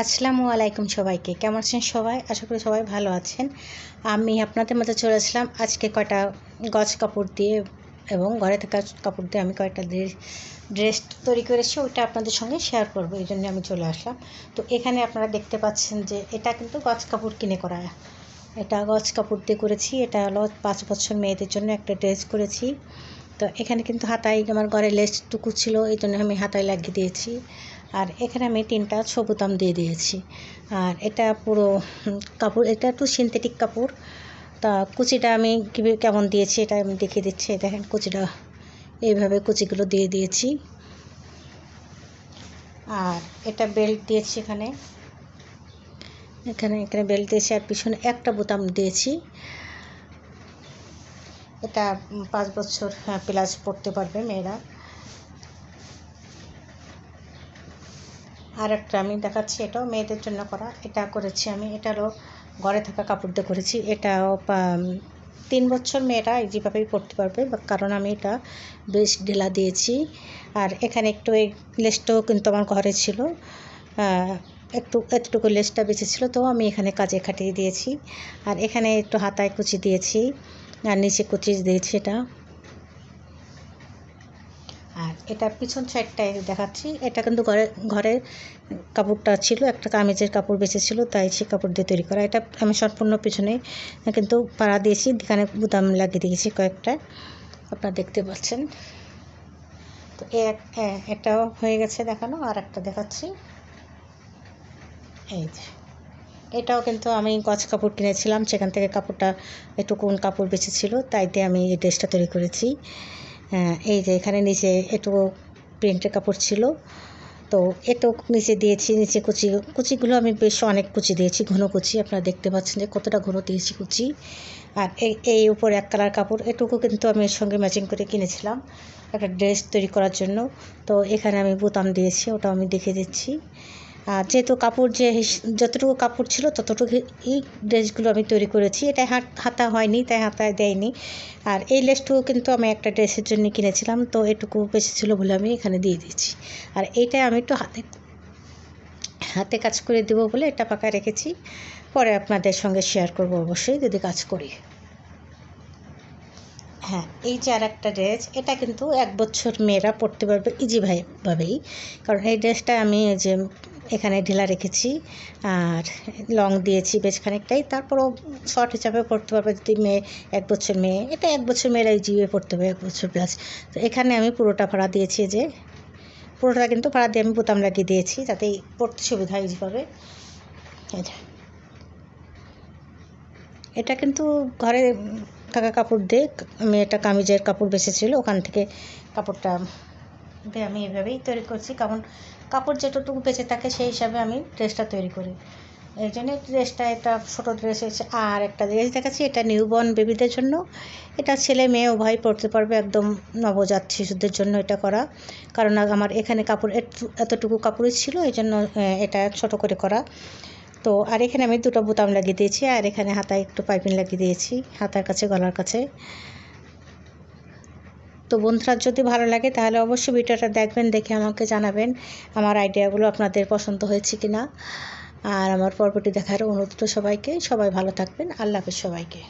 আসসালামু আলাইকুম সবাইকে। কেমন আছেন সবাই? আশা করি সবাই ভালো আছেন। আমি আপনাদের মাঝে চলে আসলাম আজকে কয়টা গজ কাপড় দিয়ে এবং ঘরে থাকা কাপড় দিয়ে আমি কয়টা ড্রেস তৈরি করেছি, ওইটা আপনাদের সঙ্গে শেয়ার করব, এই জন্য আমি চলে আসলাম। তো এখানে আপনারা দেখতে পাচ্ছেন যে এটা কিন্তু গজ কাপড় কিনে করা, এটা গজ কাপড় দিয়ে করেছি। এটা হলো 5 বছর মেয়েদের জন্য একটা ড্রেস করেছি। তো এখানে কিন্তু হাতায় আমার ঘরে লেসটুকু ছিল, এই জন্য আমি হাতায় লাগিয়ে দিয়েছি। আর এখানে আমি 3টা বোতাম দিয়ে দিয়েছি। আর এটা পুরো কাপড়, এটা একটু সিনথেটিক কাপড়। তা কুচিটা আমি কেমন দিয়েছি এটা আমি দেখিয়ে দিচ্ছি। দেখেন কুচিটা, এইভাবে কুচিগুলো দিয়ে দিয়েছি। আর এটা বেল্ট দিয়েছি, এখানে এখানে বেল্ট দিয়েছি। আর পিছনে একটা বোতাম দিয়েছি। এটা 5 বছর প্লাস পড়তে পারবে মেয়েরা। আর একটা আমি দেখাচ্ছি, এটাও মেয়েদের জন্য করা। এটা করেছি আমি, এটা হলো ঘরে থাকা কাপড় দিয়ে করেছি। এটাও 3 বছর মেয়েরা যেভাবেই পড়তে পারবে, কারণ আমি এটা বেশ ঢিলা দিয়েছি। আর এখানে একটু এই লেসটাও কিন্তু আমার ঘরে ছিল, এতটুকু লেসটা বেঁচে ছিল, তো আমি এখানে কাজে খাটিয়ে দিয়েছি। আর এখানে একটু হাতায় কুচি দিয়েছি আর নিচে কুচি দিয়েছি এটা। আর এটা পিছন সাইডটায় দেখাচ্ছি। এটা কিন্তু ঘরে কাপড়টা ছিল, একটা কামিজের কাপড় বেঁচেছিল, তাই সে কাপড় দিয়ে তৈরি করা। এটা আমি সম্পূর্ণ পিছনে কিন্তু পাড়া দিয়েছি, এখানে বোতাম লাগিয়ে দিয়েছি কয়েকটা, আপনারা দেখতে পাচ্ছেন। তো এটাও হয়ে গেছে দেখানো। আর একটা দেখাচ্ছি, এই যে এটাও কিন্তু আমি গজ কাপড় কিনেছিলাম, সেখান থেকে কাপড়টা একটু কোন কাপড় বেঁচেছিল, তাই দিয়ে আমি এই ড্রেসটা তৈরি করেছি। এই যে এখানে নিচে একটু প্রিন্টের কাপড় ছিল, তো এটাও নিচে দিয়েছি। নিচে কুচিগুলো আমি বেশ অনেক কুচি দিয়েছি, ঘন কুচি, আপনারা দেখতে পাচ্ছেন যে কতটা ঘন দিয়েছি কুচি। আর এই উপরে এক কালার কাপড়, এটুকু কিন্তু আমি এর সঙ্গে ম্যাচিং করে কিনেছিলাম একটা ড্রেস তৈরি করার জন্য। তো এখানে আমি বোতাম দিয়েছি, ওটাও আমি দেখে দিচ্ছি। আর যেহেতু কাপড় যতটুকু কাপড় ছিল ততটুকু এই ড্রেসগুলো আমি তৈরি করেছি। এটা হাতা হয়নি, তাই হাতায় দেয়নি। আর এই লেসটুকু কিন্তু আমি একটা ড্রেসের জন্য কিনেছিলাম, তো এটুকু বেশি ছিল বলে আমি এখানে দিয়ে দিয়েছি। আর এইটা আমি একটু হাতে কাজ করে দেবো বলে এটা পাকায় রেখেছি, পরে আপনাদের সঙ্গে শেয়ার করব অবশ্যই যদি কাজ করি। হ্যাঁ, এই যে আর একটা ড্রেস, এটা কিন্তু 1 বছর মেয়েরা পরতে পারবে ভাবেই, কারণ এই ড্রেসটা আমি যে এখানে ঢিলা রেখেছি আর লং দিয়েছি বেশ খানিকটাই, তারপরও শর্ট হিসাবে পরতে পারবে যদি 1 বছর মেয়ে। এটা 1 বছর মেয়েরা ইজিভাবে পরতে পারবে, 1 বছর প্লাস। তো এখানে আমি পুরোটা ভাড়া দিয়েছি, যে পুরোটা কিন্তু ভাড়া দিয়ে আমি বোতাম লাগিয়ে দিয়েছি যাতে পরতে সুবিধা হয় ইজিভাবে। এটা কিন্তু ঘরে থাকা কাপড় দিয়ে, আমি একটা কামিজের কাপড় বেঁচেছিল, ওখান থেকে কাপড়টা দিয়ে আমি এভাবেই তৈরি করছি, কারণ কাপড় যেটুকু বেঁচে থাকে সেই হিসাবে আমি ড্রেসটা তৈরি করি। এই জন্য ড্রেসটা, এটা ছোটো ড্রেস হয়েছে। আর একটা ড্রেস দেখাচ্ছি, এটা নিউবর্ন বেবিদের জন্য। এটা ছেলে মেয়ে উভয় পরতে পারবে, একদম নবজাত শিশুদের জন্য এটা করা। কারণ আমার এখানে কাপড় এতটুকু কাপড়ই ছিল, এই জন্য এটা ছোটো করে করা। তো আর এখানে আমি 2টা বোতাম লাগিয়ে দিয়েছি, আর এখানে হাতায় একটু পাইপিং লাগিয়ে দিয়েছি, হাতার কাছে গলার কাছে। তো বন্ধুরা, যদি ভালো লাগে তাহলে অবশ্যই ভিডিওটা দেখবেন, দেখে আমাকে জানাবেন আমার আইডিয়াগুলো আপনাদের পছন্দ হয়েছে কি না। আর আমার পর্বটি দেখার অনুরোধ সবাইকে। সবাই ভালো থাকবেন। আল্লাহ হাফেজ সবাইকে।